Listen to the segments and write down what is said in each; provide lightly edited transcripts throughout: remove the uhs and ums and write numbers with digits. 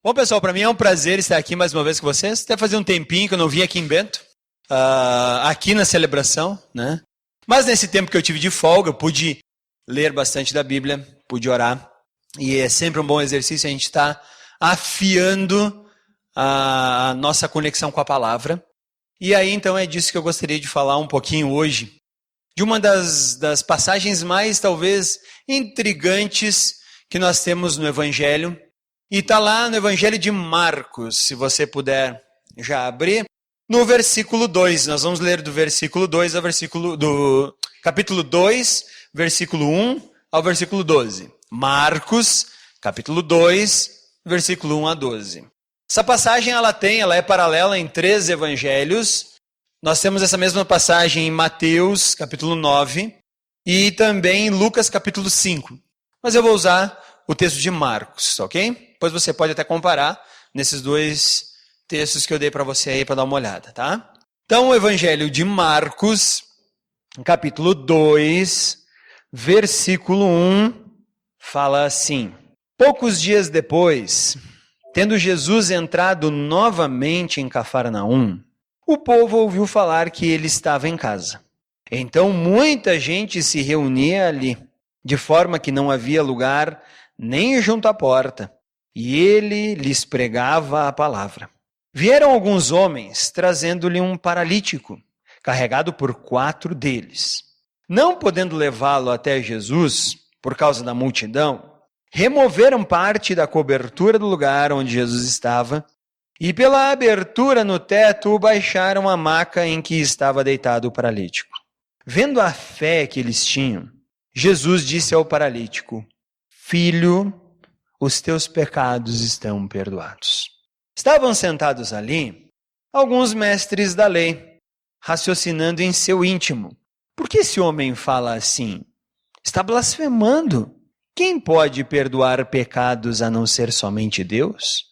Bom, pessoal, para mim é um prazer estar aqui mais uma vez com vocês. Até fazer um tempinho que eu não vim aqui em Bento, aqui na celebração, né? Mas nesse tempo que eu tive de folga, eu pude ler bastante da Bíblia, pude orar. E é sempre um bom exercício a gente estar afiando a nossa conexão com a palavra. E aí, então, é disso que eu gostaria de falar um pouquinho hoje. De uma das passagens mais, talvez, intrigantes que nós temos no Evangelho. E está lá no Evangelho de Marcos, se você puder já abrir, no versículo 2. Nós vamos ler do versículo 2 ao do capítulo 2, versículo 1 ao versículo 12. Marcos, capítulo 2, versículo 1 a 12. Essa passagem ela é paralela em 3 evangelhos. Nós temos essa mesma passagem em Mateus, capítulo 9, e também em Lucas, capítulo 5. Mas eu vou usar o texto de Marcos, ok? Depois você pode até comparar nesses 2 textos que eu dei para você aí para dar uma olhada, tá? Então, o Evangelho de Marcos, capítulo 2, versículo 1, fala assim: Poucos dias depois, tendo Jesus entrado novamente em Cafarnaum, o povo ouviu falar que ele estava em casa. Então, muita gente se reunia ali, de forma que não havia lugar nem junto à porta, e ele lhes pregava a palavra. Vieram alguns homens, trazendo-lhe um paralítico, carregado por 4 deles. Não podendo levá-lo até Jesus, por causa da multidão, removeram parte da cobertura do lugar onde Jesus estava, e pela abertura no teto baixaram a maca em que estava deitado o paralítico. Vendo a fé que eles tinham, Jesus disse ao paralítico: Filho, os teus pecados estão perdoados. Estavam sentados ali alguns mestres da lei, raciocinando em seu íntimo: por que esse homem fala assim? Está blasfemando. Quem pode perdoar pecados a não ser somente Deus?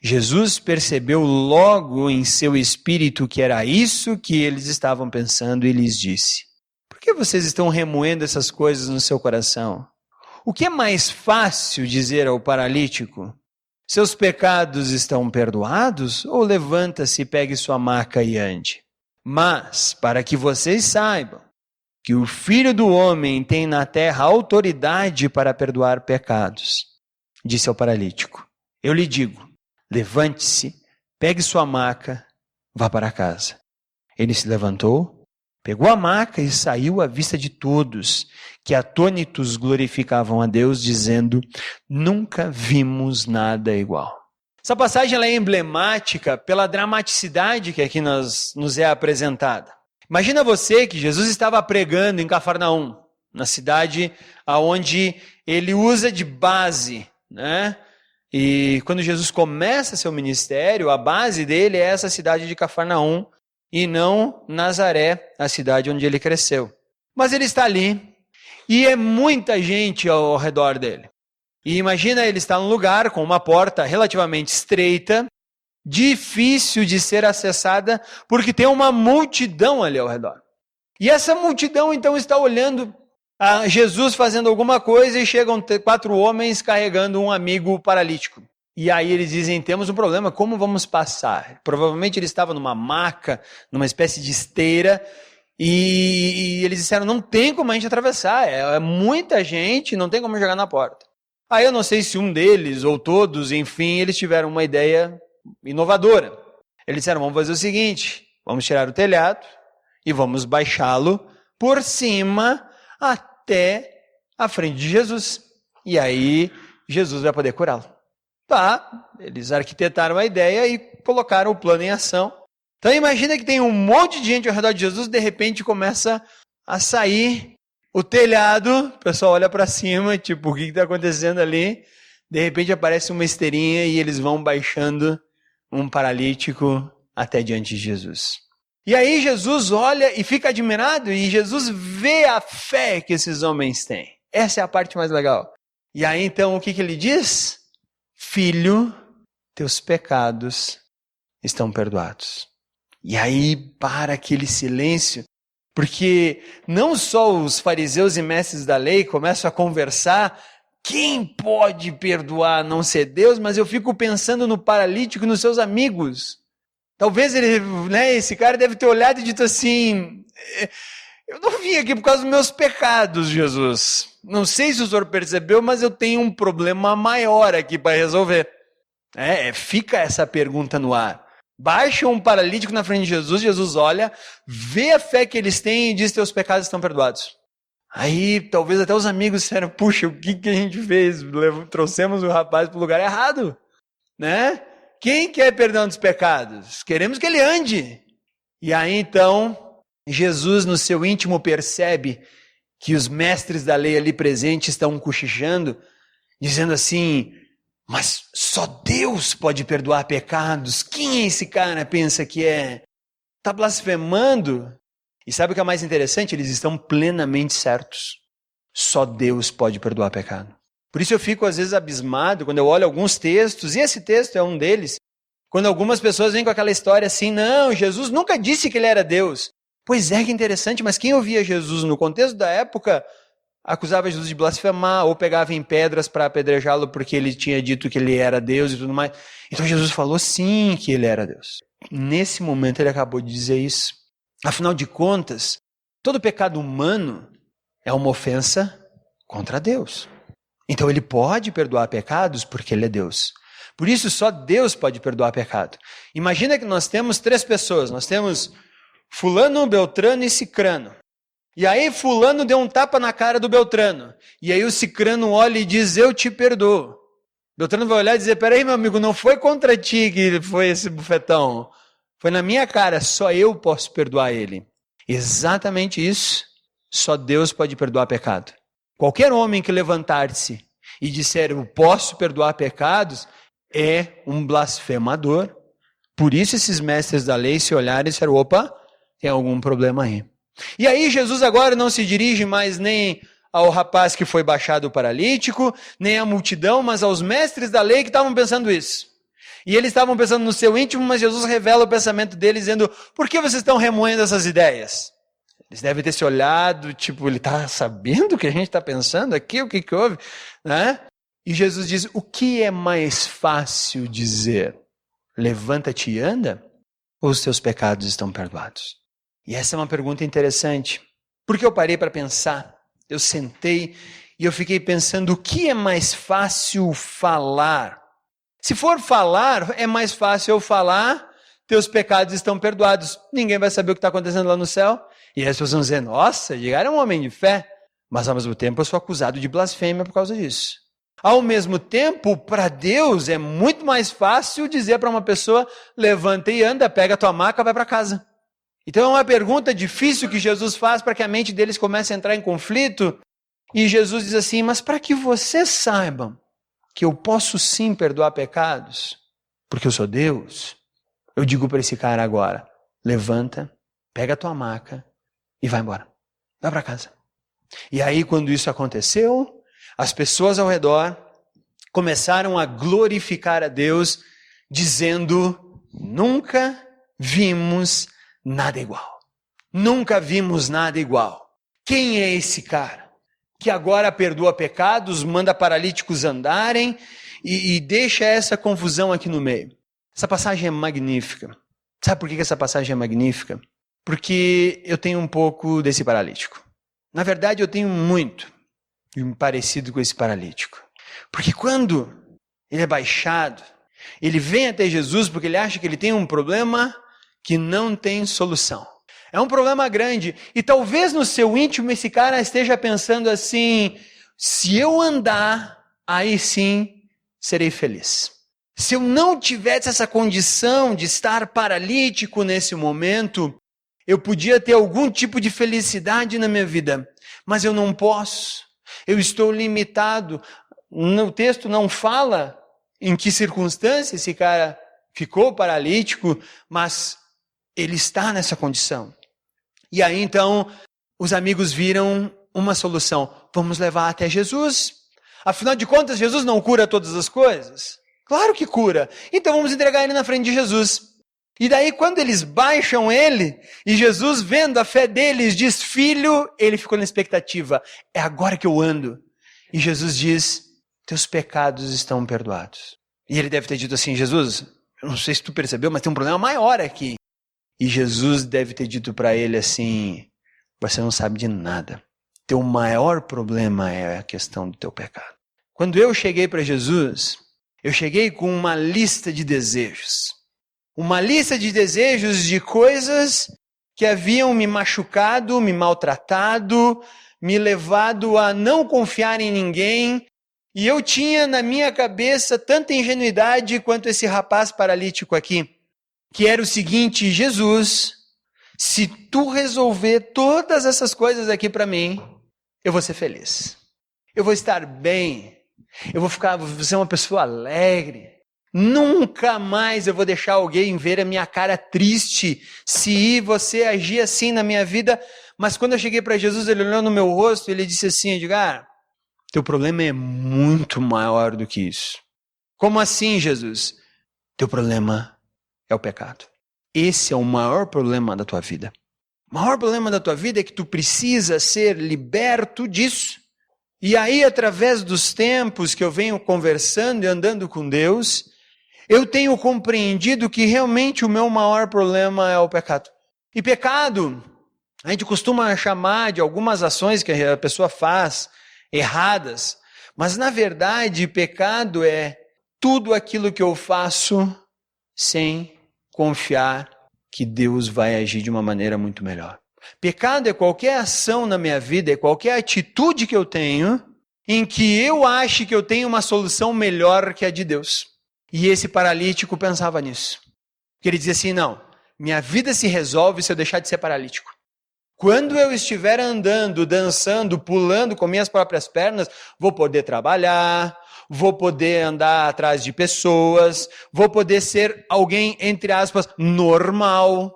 Jesus percebeu logo em seu espírito que era isso que eles estavam pensando e lhes disse: por que vocês estão remoendo essas coisas no seu coração? O que é mais fácil dizer ao paralítico: seus pecados estão perdoados? Ou levanta-se, pegue sua maca e ande? Mas, para que vocês saibam que o Filho do Homem tem na terra autoridade para perdoar pecados, disse ao paralítico, eu lhe digo, levante-se, pegue sua maca, vá para casa. Ele se levantou, pegou a maca e saiu à vista de todos, que atônitos glorificavam a Deus, dizendo, nunca vimos nada igual. Essa passagem ela é emblemática pela dramaticidade que aqui nos é apresentada. Imagina você que Jesus estava pregando em Cafarnaum, na cidade onde ele usa de base, né? E quando Jesus começa seu ministério, a base dele é essa cidade de Cafarnaum, e não Nazaré, a cidade onde ele cresceu. Mas ele está ali, e é muita gente ao redor dele. E imagina ele estar num lugar com uma porta relativamente estreita, difícil de ser acessada, porque tem uma multidão ali ao redor. E essa multidão então está olhando a Jesus fazendo alguma coisa e chegam 4 homens carregando um amigo paralítico. E aí eles dizem, temos um problema, como vamos passar? Provavelmente ele estava numa maca, numa espécie de esteira, e eles disseram, não tem como a gente atravessar, é muita gente, não tem como jogar na porta. Aí eu não sei se um deles ou todos, enfim, eles tiveram uma ideia inovadora. Eles disseram, vamos fazer o seguinte, vamos tirar o telhado e vamos baixá-lo por cima até a frente de Jesus. E aí Jesus vai poder curá-lo. Tá, eles arquitetaram a ideia e colocaram o plano em ação. Então imagina que tem um monte de gente ao redor de Jesus, de repente começa a sair o telhado, o pessoal olha para cima, tipo, o que está acontecendo ali? De repente aparece uma esteirinha e eles vão baixando um paralítico até diante de Jesus. E aí Jesus olha e fica admirado e Jesus vê a fé que esses homens têm. Essa é a parte mais legal. E aí então o que ele diz? Filho, teus pecados estão perdoados. E aí para aquele silêncio, porque não só os fariseus e mestres da lei começam a conversar quem pode perdoar a não ser Deus? Mas eu fico pensando no paralítico e nos seus amigos. Talvez esse cara deve ter olhado e dito assim, eu não vim aqui por causa dos meus pecados, Jesus. Não sei se o senhor percebeu, mas eu tenho um problema maior aqui para resolver. Fica essa pergunta no ar. Baixa um paralítico na frente de Jesus, Jesus olha, vê a fé que eles têm e diz, teus pecados estão perdoados. Aí talvez até os amigos disseram, puxa, o que a gente fez? Trouxemos o rapaz para o lugar errado, né? Quem quer perdão dos pecados? Queremos que ele ande. E aí então, Jesus no seu íntimo percebe que os mestres da lei ali presentes estão cochichando, dizendo assim, mas só Deus pode perdoar pecados. Quem é esse cara? Pensa que é? Está blasfemando? E sabe o que é mais interessante? Eles estão plenamente certos. Só Deus pode perdoar pecado. Por isso eu fico às vezes abismado quando eu olho alguns textos, e esse texto é um deles, quando algumas pessoas vêm com aquela história assim, não, Jesus nunca disse que ele era Deus. Pois é, que interessante, mas quem ouvia Jesus no contexto da época acusava Jesus de blasfemar ou pegava em pedras para apedrejá-lo porque ele tinha dito que ele era Deus e tudo mais. Então Jesus falou sim que ele era Deus. Nesse momento ele acabou de dizer isso. Afinal de contas, todo pecado humano é uma ofensa contra Deus. Então ele pode perdoar pecados porque ele é Deus. Por isso só Deus pode perdoar pecado. Imagina que nós temos 3 pessoas. Nós temos fulano, beltrano e cicrano. E aí fulano deu um tapa na cara do beltrano. E aí o cicrano olha e diz, eu te perdoo. Beltrano vai olhar e dizer, peraí meu amigo, não foi contra ti que foi esse bufetão. Foi na minha cara, só eu posso perdoar ele. Exatamente isso. Só Deus pode perdoar pecado. Qualquer homem que levantar-se e disser, eu posso perdoar pecados, é um blasfemador. Por isso esses mestres da lei se olharem e disseram, opa, tem algum problema aí. E aí Jesus agora não se dirige mais nem ao rapaz que foi baixado paralítico, nem à multidão, mas aos mestres da lei que estavam pensando isso. E eles estavam pensando no seu íntimo, mas Jesus revela o pensamento deles, dizendo, por que vocês estão remoendo essas ideias? Eles devem ter se olhado, tipo, ele está sabendo o que a gente está pensando aqui, o que houve? Né? E Jesus diz, o que é mais fácil dizer? Levanta-te e anda? Ou os teus pecados estão perdoados? E essa é uma pergunta interessante, porque eu parei para pensar, eu sentei e eu fiquei pensando, o que é mais fácil falar? Se for falar, é mais fácil eu falar, teus pecados estão perdoados. Ninguém vai saber o que está acontecendo lá no céu. E as pessoas vão dizer, nossa, Edgar é um homem de fé. Mas ao mesmo tempo eu sou acusado de blasfêmia por causa disso. Ao mesmo tempo, para Deus é muito mais fácil dizer para uma pessoa, levanta e anda, pega a tua maca, vai para casa. Então é uma pergunta difícil que Jesus faz para que a mente deles comece a entrar em conflito. E Jesus diz assim, mas para que vocês saibam que eu posso sim perdoar pecados, porque eu sou Deus, eu digo para esse cara agora, levanta, pega a tua maca e vai embora. Vai para casa. E aí quando isso aconteceu, as pessoas ao redor começaram a glorificar a Deus, dizendo, nunca vimos nada igual. Nunca vimos nada igual. Quem é esse cara? Que agora perdoa pecados, manda paralíticos andarem e deixa essa confusão aqui no meio. Essa passagem é magnífica. Sabe por que essa passagem é magnífica? Porque eu tenho um pouco desse paralítico. Na verdade, eu tenho muito parecido com esse paralítico. Porque quando ele é baixado, ele vem até Jesus porque ele acha que ele tem um problema que não tem solução. É um problema grande. E talvez no seu íntimo esse cara esteja pensando assim, se eu andar, aí sim serei feliz. Se eu não tivesse essa condição de estar paralítico nesse momento, eu podia ter algum tipo de felicidade na minha vida. Mas eu não posso. Eu estou limitado. O texto não fala em que circunstância esse cara ficou paralítico, mas ele está nessa condição. E aí então os amigos viram uma solução. Vamos levar até Jesus. Afinal de contas, Jesus não cura todas as coisas? Claro que cura. Então vamos entregar ele na frente de Jesus. E daí quando eles baixam ele, e Jesus vendo a fé deles diz, filho, ele ficou na expectativa. É agora que eu ando. E Jesus diz, teus pecados estão perdoados. E ele deve ter dito assim, Jesus, eu não sei se tu percebeu, mas tem um problema maior aqui. E Jesus deve ter dito para ele assim, você não sabe de nada. Teu maior problema é a questão do teu pecado. Quando eu cheguei para Jesus, eu cheguei com uma lista de desejos. Uma lista de desejos de coisas que haviam me machucado, me maltratado, me levado a não confiar em ninguém. E eu tinha na minha cabeça tanta ingenuidade quanto esse rapaz paralítico aqui, que era o seguinte, Jesus, se tu resolver todas essas coisas aqui para mim, eu vou ser feliz. Eu vou estar bem. Eu vou ser uma pessoa alegre. Nunca mais eu vou deixar alguém ver a minha cara triste se você agir assim na minha vida. Mas quando eu cheguei para Jesus, ele olhou no meu rosto e ele disse assim, Edgar, teu problema é muito maior do que isso. Como assim, Jesus? Teu problema é o pecado. Esse é o maior problema da tua vida. O maior problema da tua vida é que tu precisa ser liberto disso. E aí, através dos tempos que eu venho conversando e andando com Deus, eu tenho compreendido que realmente o meu maior problema é o pecado. E pecado, a gente costuma chamar de algumas ações que a pessoa faz erradas, mas na verdade, pecado é tudo aquilo que eu faço sem confiar que Deus vai agir de uma maneira muito melhor. Pecado é qualquer ação na minha vida, é qualquer atitude que eu tenho em que eu ache que eu tenho uma solução melhor que a de Deus. E esse paralítico pensava nisso. Porque ele dizia assim, não, minha vida se resolve se eu deixar de ser paralítico. Quando eu estiver andando, dançando, pulando com minhas próprias pernas, vou poder trabalhar, vou poder andar atrás de pessoas, vou poder ser alguém, entre aspas, normal.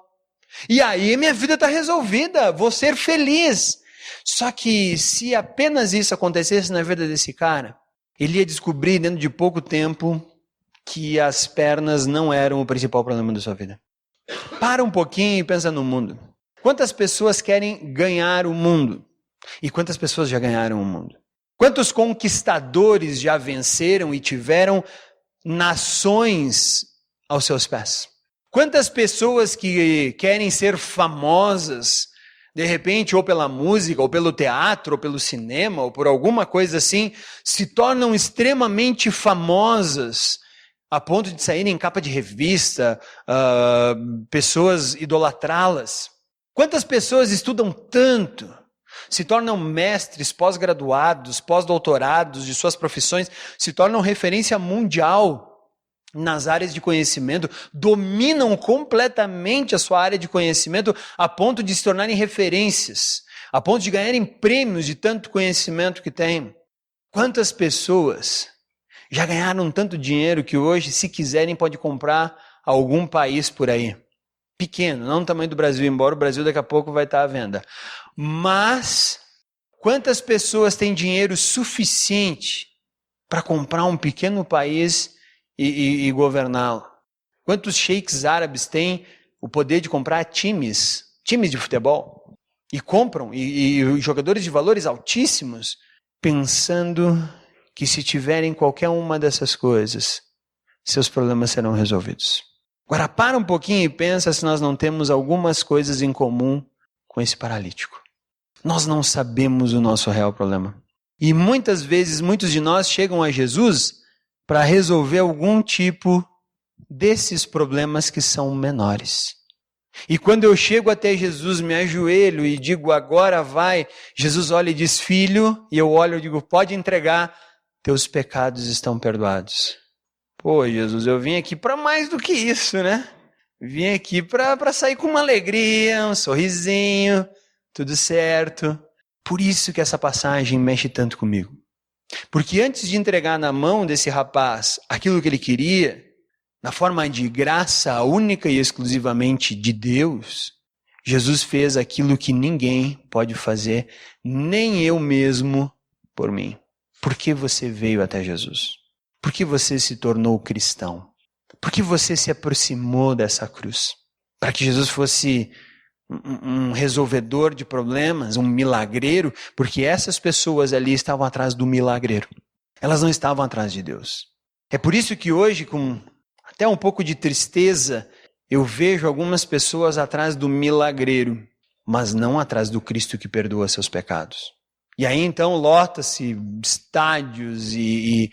E aí minha vida está resolvida, vou ser feliz. Só que se apenas isso acontecesse na vida desse cara, ele ia descobrir dentro de pouco tempo que as pernas não eram o principal problema da sua vida. Para um pouquinho e pensa no mundo. Quantas pessoas querem ganhar o mundo? E quantas pessoas já ganharam o mundo? Quantos conquistadores já venceram e tiveram nações aos seus pés? Quantas pessoas que querem ser famosas, de repente, ou pela música, ou pelo teatro, ou pelo cinema, ou por alguma coisa assim, se tornam extremamente famosas, a ponto de saírem em capa de revista, pessoas idolatrá-las. Quantas pessoas estudam tanto, se tornam mestres, pós-graduados, pós-doutorados de suas profissões, se tornam referência mundial nas áreas de conhecimento, dominam completamente a sua área de conhecimento a ponto de se tornarem referências, a ponto de ganharem prêmios de tanto conhecimento que têm. Quantas pessoas já ganharam tanto dinheiro que hoje, se quiserem, pode comprar algum país por aí? Pequeno, não do tamanho do Brasil, embora o Brasil daqui a pouco vai estar à venda. Mas quantas pessoas têm dinheiro suficiente para comprar um pequeno país e governá-lo? Quantos sheiks árabes têm o poder de comprar times de futebol? E compram, e jogadores de valores altíssimos, pensando que se tiverem qualquer uma dessas coisas, seus problemas serão resolvidos. Agora para um pouquinho e pensa se nós não temos algumas coisas em comum com esse paralítico. Nós não sabemos o nosso real problema. E muitas vezes, muitos de nós chegam a Jesus para resolver algum tipo desses problemas que são menores. E quando eu chego até Jesus, me ajoelho e digo, agora vai, Jesus olha e diz, filho, e eu olho e digo, pode entregar, teus pecados estão perdoados. Pô, Jesus, eu vim aqui para mais do que isso, né? Vim aqui para sair com uma alegria, um sorrisinho, tudo certo. Por isso que essa passagem mexe tanto comigo. Porque antes de entregar na mão desse rapaz aquilo que ele queria, na forma de graça única e exclusivamente de Deus, Jesus fez aquilo que ninguém pode fazer, nem eu mesmo por mim. Por que você veio até Jesus? Por que você se tornou cristão? Por que você se aproximou dessa cruz? Para que Jesus fosse um resolvedor de problemas, um milagreiro, porque essas pessoas ali estavam atrás do milagreiro. Elas não estavam atrás de Deus. É por isso que hoje, com até um pouco de tristeza, eu vejo algumas pessoas atrás do milagreiro, mas não atrás do Cristo que perdoa seus pecados. E aí então lota-se estádios e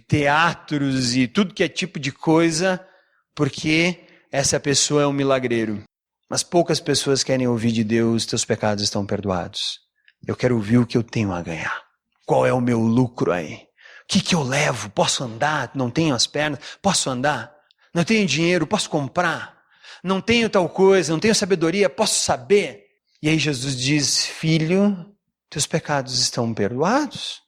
teatros e tudo que é tipo de coisa, porque essa pessoa é um milagreiro. Mas poucas pessoas querem ouvir de Deus, teus pecados estão perdoados. Eu quero ouvir o que eu tenho a ganhar. Qual é o meu lucro aí? O que eu levo? Posso andar? Não tenho as pernas? Posso andar? Não tenho dinheiro? Posso comprar? Não tenho tal coisa? Não tenho sabedoria? Posso saber? E aí Jesus diz, filho, teus pecados estão perdoados.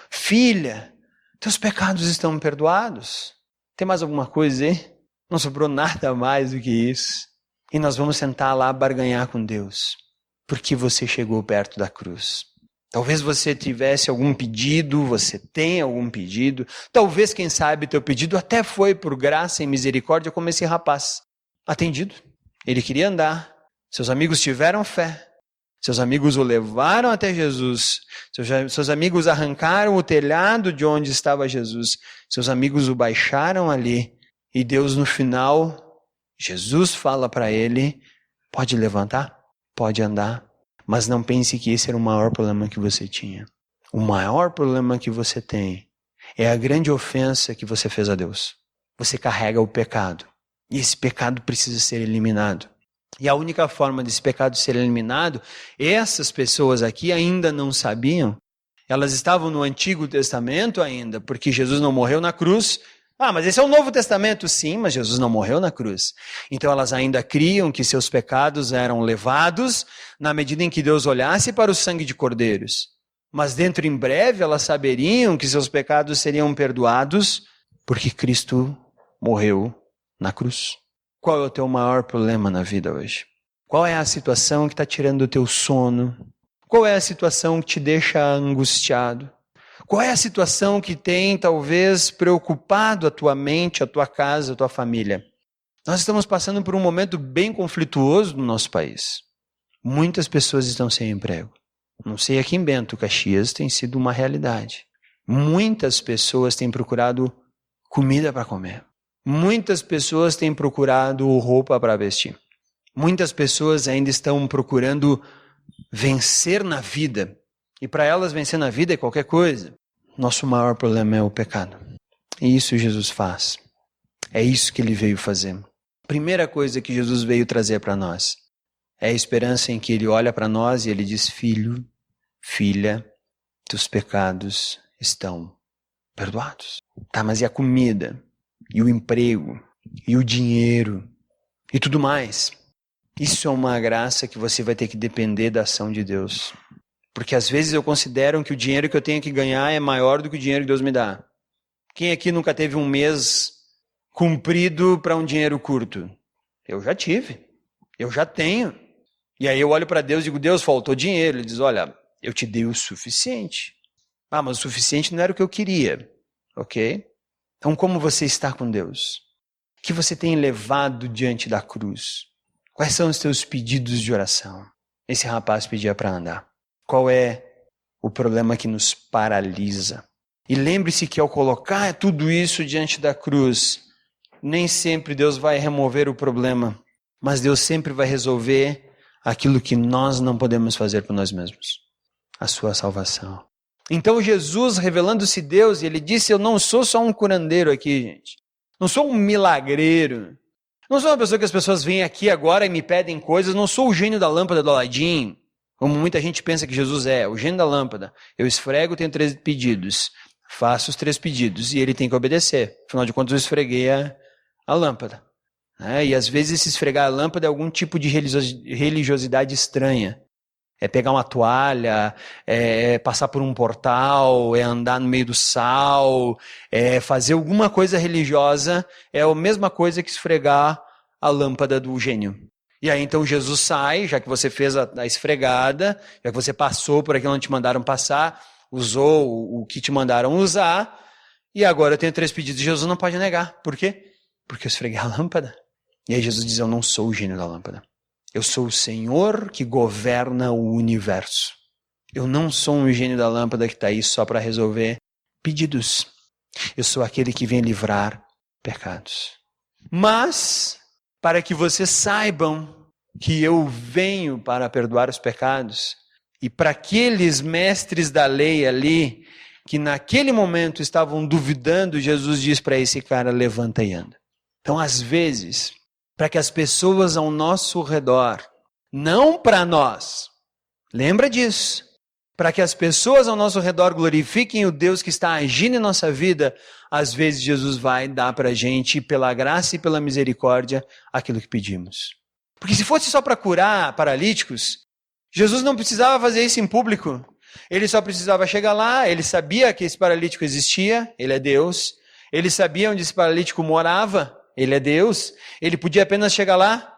Filha, teus pecados estão perdoados. Tem mais alguma coisa aí? Não sobrou nada mais do que isso. E nós vamos sentar lá barganhar com Deus. Porque você chegou perto da cruz. Talvez você tivesse algum pedido, você tenha algum pedido. Talvez, quem sabe, teu pedido até foi por graça e misericórdia como esse rapaz. Atendido. Ele queria andar. Seus amigos tiveram fé. Seus amigos o levaram até Jesus. Seus amigos arrancaram o telhado de onde estava Jesus. Seus amigos o baixaram ali. E Deus, no final, Jesus fala para ele, pode levantar, pode andar. Mas não pense que esse era o maior problema que você tinha. O maior problema que você tem é a grande ofensa que você fez a Deus. Você carrega o pecado. E esse pecado precisa ser eliminado. E a única forma desse pecado ser eliminado, essas pessoas aqui ainda não sabiam. Elas estavam no Antigo Testamento ainda, porque Jesus não morreu na cruz. Mas esse é o Novo Testamento, sim, mas Jesus não morreu na cruz. Então elas ainda criam que seus pecados eram levados na medida em que Deus olhasse para o sangue de cordeiros. Mas dentro em breve elas saberiam que seus pecados seriam perdoados porque Cristo morreu na cruz. Qual é o teu maior problema na vida hoje? Qual é a situação que está tirando o teu sono? Qual é a situação que te deixa angustiado? Qual é a situação que tem, talvez, preocupado a tua mente, a tua casa, a tua família? Nós estamos passando por um momento bem conflituoso no nosso país. Muitas pessoas estão sem emprego. Não sei, aqui em Bento, Caxias, tem sido uma realidade. Muitas pessoas têm procurado comida para comer. Muitas pessoas têm procurado roupa para vestir. Muitas pessoas ainda estão procurando vencer na vida. E para elas vencer na vida é qualquer coisa. Nosso maior problema é o pecado. E isso Jesus faz. É isso que ele veio fazer. Primeira coisa que Jesus veio trazer para nós é a esperança em que ele olha para nós e ele diz, filho, filha, teus pecados estão perdoados. Tá, mas e a comida? E o emprego? E o dinheiro? E tudo mais? Isso é uma graça que você vai ter que depender da ação de Deus. Porque às vezes eu considero que o dinheiro que eu tenho que ganhar é maior do que o dinheiro que Deus me dá. Quem aqui nunca teve um mês cumprido para um dinheiro curto? Eu já tive. Eu já tenho. E aí eu olho para Deus e digo, Deus, faltou dinheiro. Ele diz, olha, eu te dei o suficiente. Mas o suficiente não era o que eu queria. Ok? Então como você está com Deus? O que você tem levado diante da cruz? Quais são os teus pedidos de oração? Esse rapaz pedia para andar. Qual é o problema que nos paralisa? E lembre-se que ao colocar tudo isso diante da cruz, nem sempre Deus vai remover o problema, mas Deus sempre vai resolver aquilo que nós não podemos fazer por nós mesmos, a sua salvação. Então Jesus, revelando-se Deus, ele disse, eu não sou só um curandeiro aqui, gente. Não sou um milagreiro. Não sou uma pessoa que as pessoas vêm aqui agora e me pedem coisas. Não sou o gênio da lâmpada do Aladim. Como muita gente pensa que Jesus é, o gênio da lâmpada. Eu esfrego, tenho 3 pedidos. Faço os 3 pedidos e ele tem que obedecer. Afinal de contas, eu esfreguei a lâmpada. E às vezes esse esfregar a lâmpada é algum tipo de religiosidade estranha. É pegar uma toalha, é passar por um portal, é andar no meio do sal, é fazer alguma coisa religiosa. É a mesma coisa que esfregar a lâmpada do gênio. E aí então Jesus sai, já que você fez a esfregada, já que você passou por aquilo onde te mandaram passar, usou o que te mandaram usar, e agora eu tenho 3 pedidos. Jesus não pode negar. Por quê? Porque eu esfreguei a lâmpada. E aí Jesus diz, eu não sou o gênio da lâmpada. Eu sou o Senhor que governa o universo. Eu não sou um gênio da lâmpada que está aí só para resolver pedidos. Eu sou aquele que vem livrar pecados. Mas, para que vocês saibam que eu venho para perdoar os pecados, e para aqueles mestres da lei ali, que naquele momento estavam duvidando, Jesus diz para esse cara, levanta e anda. Então, às vezes, para que as pessoas ao nosso redor, não para nós, lembra disso, para que as pessoas ao nosso redor glorifiquem o Deus que está agindo em nossa vida, às vezes Jesus vai dar para a gente, pela graça e pela misericórdia, aquilo que pedimos. Porque se fosse só para curar paralíticos, Jesus não precisava fazer isso em público. Ele só precisava chegar lá, ele sabia que esse paralítico existia, ele é Deus. Ele sabia onde esse paralítico morava, ele é Deus. Ele podia apenas chegar lá.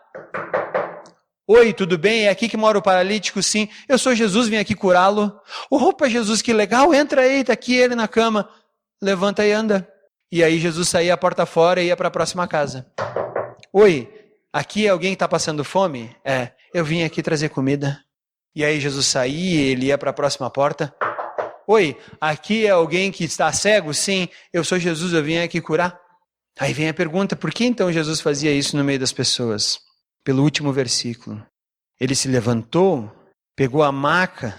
Oi, tudo bem? É aqui que mora o paralítico? Sim. Eu sou Jesus, vim aqui curá-lo. Opa, Jesus, que legal, entra aí, está aqui ele na cama. Levanta e anda. E aí Jesus saía a porta fora e ia para a próxima casa. Oi, aqui é alguém que está passando fome? É, eu vim aqui trazer comida. E aí Jesus saía, ele ia para a próxima porta. Oi, aqui é alguém que está cego? Sim, eu sou Jesus, eu vim aqui curar. Aí vem a pergunta, por que então Jesus fazia isso no meio das pessoas? Pelo último versículo. Ele se levantou, pegou a maca,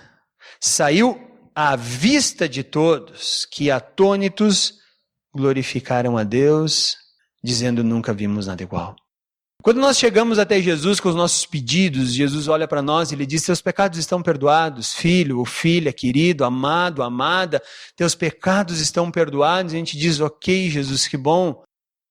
saiu à vista de todos, que atônitos glorificaram a Deus, dizendo nunca vimos nada igual. Quando nós chegamos até Jesus com os nossos pedidos, Jesus olha para nós e ele diz, seus pecados estão perdoados, filho ou filha, querido, amado, amada, teus pecados estão perdoados. E a gente diz, ok, Jesus, que bom.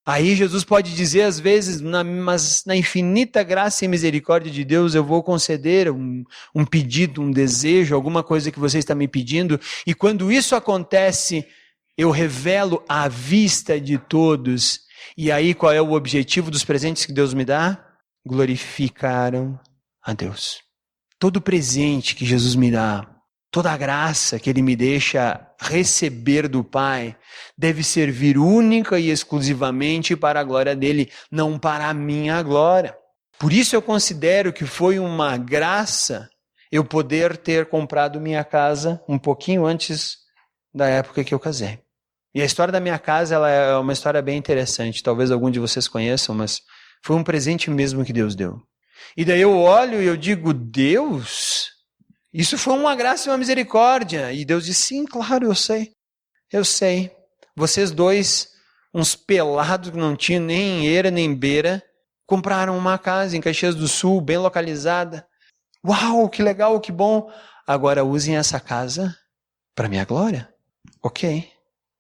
Aí Jesus pode dizer às vezes, mas na infinita graça e misericórdia de Deus, eu vou conceder um pedido, um desejo, alguma coisa que você está me pedindo. E quando isso acontece, eu revelo à vista de todos. E aí qual é o objetivo dos presentes que Deus me dá? Glorificaram a Deus. Todo presente que Jesus me dá, toda a graça que Ele me deixa receber do Pai, deve servir única e exclusivamente para a glória dEle, não para a minha glória. Por isso eu considero que foi uma graça eu poder ter comprado minha casa um pouquinho antes da época que eu casei. E a história da minha casa ela é uma história bem interessante, talvez algum de vocês conheçam, mas foi um presente mesmo que Deus deu. E daí eu olho e eu digo, Deus, isso foi uma graça e uma misericórdia. E Deus diz, sim, claro, eu sei. Vocês dois, uns pelados que não tinham nem eira nem beira, compraram uma casa em Caxias do Sul, bem localizada. Uau, que legal, que bom. Agora usem essa casa para minha glória. Ok.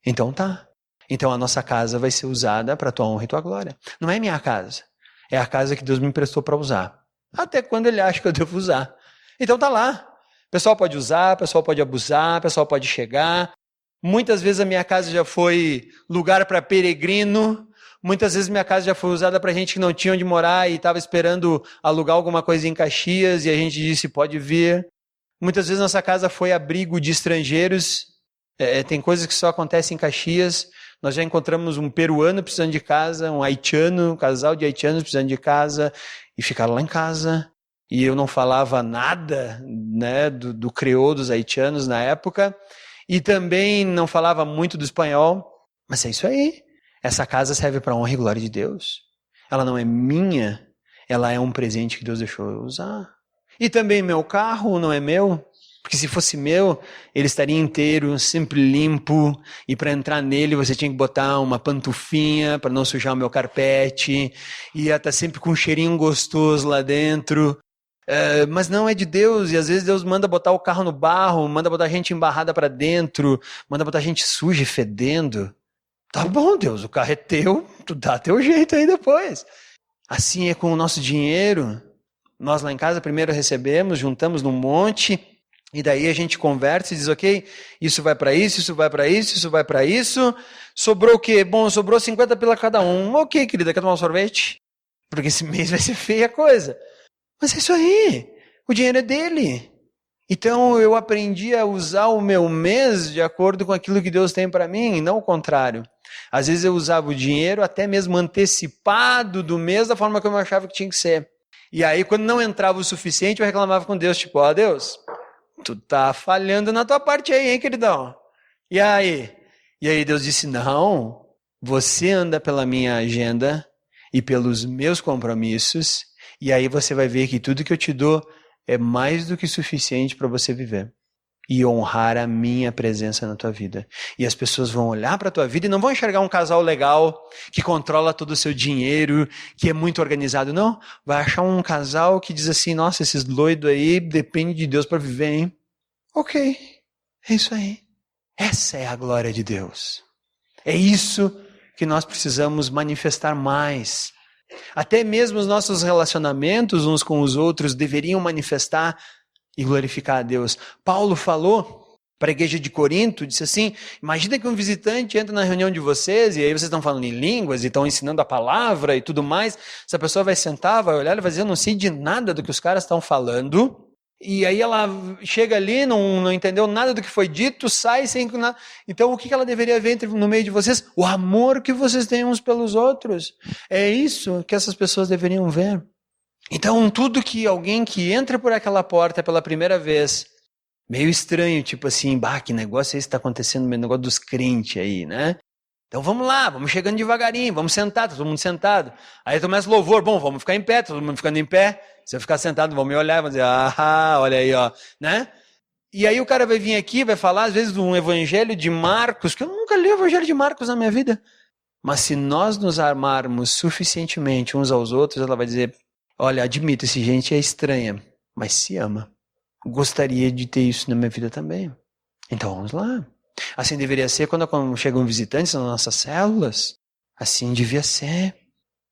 Então tá. Então a nossa casa vai ser usada para a tua honra e tua glória. Não é minha casa. É a casa que Deus me emprestou para usar. Até quando Ele acha que eu devo usar. Então tá lá. O pessoal pode usar, o pessoal pode abusar, o pessoal pode chegar. Muitas vezes a minha casa já foi lugar para peregrino. Muitas vezes minha casa já foi usada para gente que não tinha onde morar e estava esperando alugar alguma coisa em Caxias e a gente disse, pode vir. Muitas vezes nossa casa foi abrigo de estrangeiros. Tem coisas que só acontecem em Caxias. Nós já encontramos um peruano precisando de casa, um haitiano, um casal de haitianos precisando de casa, e ficaram lá em casa. E eu não falava nada, né, do crioulo dos haitianos na época, e também não falava muito do espanhol. Mas é isso aí. Essa casa serve para a honra e glória de Deus. Ela não é minha, ela é um presente que Deus deixou eu usar. E também meu carro não é meu. Porque se fosse meu, ele estaria inteiro, sempre limpo, e para entrar nele você tinha que botar uma pantufinha para não sujar o meu carpete, ia estar sempre com um cheirinho gostoso lá dentro. Mas não é de Deus, e às vezes Deus manda botar o carro no barro, manda botar gente embarrada para dentro, manda botar gente suja e fedendo. Tá bom, Deus, o carro é teu, tu dá teu jeito aí depois. Assim é com o nosso dinheiro. Nós lá em casa primeiro recebemos, juntamos num monte, e daí a gente conversa e diz, ok, isso vai para isso, isso vai para isso, isso vai para isso. Sobrou o quê? Bom, sobrou 50 pila cada um. Ok, querida, quer tomar um sorvete? Porque esse mês vai ser feia a coisa. Mas é isso aí, o dinheiro é dele. Então eu aprendi a usar o meu mês de acordo com aquilo que Deus tem para mim, e não o contrário. Às vezes eu usava o dinheiro até mesmo antecipado do mês da forma como eu achava que tinha que ser. E aí quando não entrava o suficiente eu reclamava com Deus, tipo, Deus, tu tá falhando na tua parte aí, hein, queridão? E aí? E aí Deus disse, não, você anda pela minha agenda e pelos meus compromissos, e aí você vai ver que tudo que eu te dou é mais do que suficiente para você viver e honrar a minha presença na tua vida. E as pessoas vão olhar para a tua vida e não vão enxergar um casal legal que controla todo o seu dinheiro, que é muito organizado. Não, vai achar um casal que diz assim, nossa, esses doidos aí dependem de Deus para viver, hein? Ok, é isso aí. Essa é a glória de Deus. É isso que nós precisamos manifestar mais. Até mesmo os nossos relacionamentos uns com os outros deveriam manifestar e glorificar a Deus. Paulo falou para a igreja de Corinto, disse assim, imagina que um visitante entra na reunião de vocês e aí vocês estão falando em línguas e estão ensinando a palavra e tudo mais. Essa pessoa vai sentar, vai olhar e vai dizer, eu não sei de nada do que os caras estão falando. E aí ela chega ali, não entendeu nada do que foi dito, sai sem nada. Então o que ela deveria ver no meio de vocês? O amor que vocês têm uns pelos outros. É isso que essas pessoas deveriam ver. Então tudo que alguém que entra por aquela porta pela primeira vez, meio estranho, tipo assim, que negócio é esse que está acontecendo, meio negócio dos crentes aí, né? Então vamos lá, vamos chegando devagarinho, vamos sentar, tá todo mundo sentado. Aí começa o louvor, bom, vamos ficar em pé, todo mundo ficando em pé. Se eu ficar sentado, vão me olhar, vão dizer, olha aí, ó, né? E aí o cara vai vir aqui, vai falar às vezes de um evangelho de Marcos, que eu nunca li o evangelho de Marcos na minha vida. Mas se nós nos armarmos suficientemente uns aos outros, ela vai dizer, olha, admito, esse gente é estranha, mas se ama. Gostaria de ter isso na minha vida também. Então vamos lá. Assim deveria ser quando chegam visitantes nas nossas células. Assim devia ser.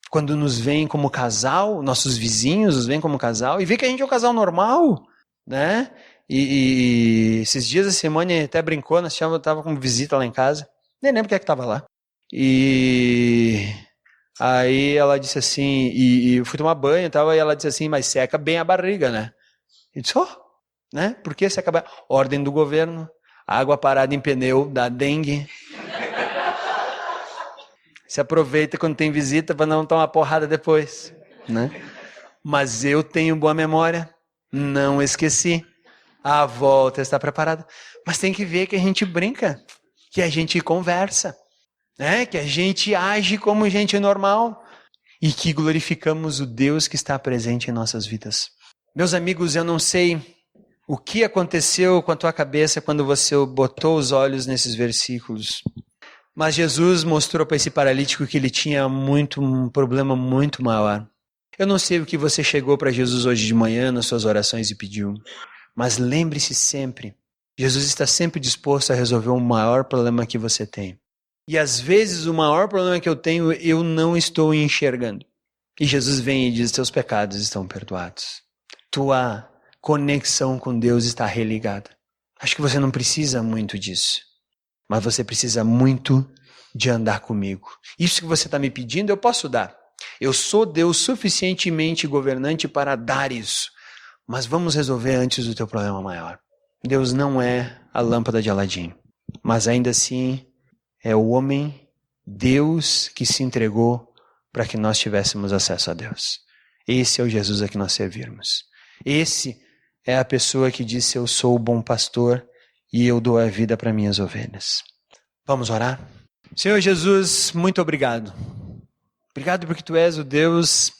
Quando nos veem como casal, nossos vizinhos nos veem como casal, e vê que a gente é um casal normal, né? E esses dias a Simone até brincou, nós estava com visita lá em casa, nem lembro quem é que estava lá. E aí ela disse assim, e eu fui tomar banho e tal, e ela disse assim, mas seca bem a barriga, né? Eu disse, né? Por que seca bem? Ordem do governo, água parada em pneu, dá dengue. Se aproveita quando tem visita para não tomar porrada depois, né? Mas eu tenho boa memória, não esqueci. A volta está preparada. Mas tem que ver que a gente brinca, que a gente conversa, né? Que a gente age como gente normal e que glorificamos o Deus que está presente em nossas vidas. Meus amigos, eu não sei o que aconteceu com a tua cabeça quando você botou os olhos nesses versículos. Mas Jesus mostrou para esse paralítico que ele tinha um problema muito maior. Eu não sei o que você chegou para Jesus hoje de manhã nas suas orações e pediu, mas lembre-se sempre, Jesus está sempre disposto a resolver o maior problema que você tem. E às vezes o maior problema que eu tenho, eu não estou enxergando. E Jesus vem e diz, teus pecados estão perdoados. Tua conexão com Deus está religada. Acho que você não precisa muito disso. Mas você precisa muito de andar comigo. Isso que você está me pedindo, eu posso dar. Eu sou Deus suficientemente governante para dar isso. Mas vamos resolver antes do teu problema maior. Deus não é a lâmpada de Aladim. Mas ainda assim, é o homem, Deus, que se entregou para que nós tivéssemos acesso a Deus. Esse é o Jesus a que nós servirmos. Esse é a pessoa que disse, eu sou o bom pastor e eu dou a vida para minhas ovelhas. Vamos orar? Senhor Jesus, muito obrigado. Obrigado porque Tu és o Deus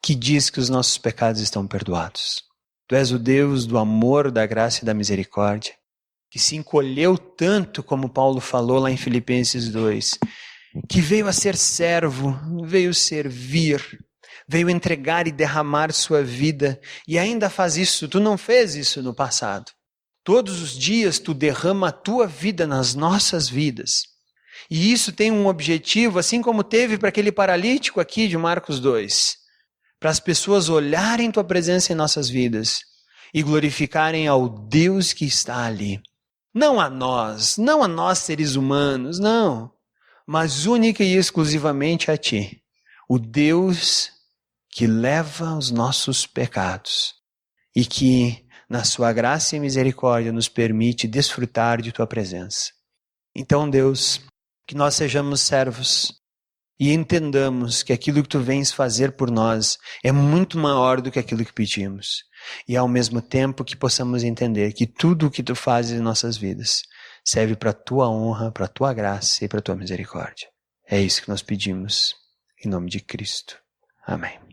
que diz que os nossos pecados estão perdoados. Tu és o Deus do amor, da graça e da misericórdia, que se encolheu tanto, como Paulo falou lá em Filipenses 2, que veio a ser servo, veio servir, veio entregar e derramar sua vida, e ainda faz isso. Tu não fez isso no passado. Todos os dias Tu derrama a Tua vida nas nossas vidas. E isso tem um objetivo, assim como teve para aquele paralítico aqui de Marcos 2. Para as pessoas olharem Tua presença em nossas vidas e glorificarem ao Deus que está ali. Não a nós seres humanos, não. Mas única e exclusivamente a Ti. O Deus que leva os nossos pecados e que na sua graça e misericórdia, nos permite desfrutar de Tua presença. Então, Deus, que nós sejamos servos e entendamos que aquilo que Tu vens fazer por nós é muito maior do que aquilo que pedimos. E ao mesmo tempo que possamos entender que tudo o que Tu fazes em nossas vidas serve para a tua honra, para a tua graça e para a tua misericórdia. É isso que nós pedimos, em nome de Cristo. Amém.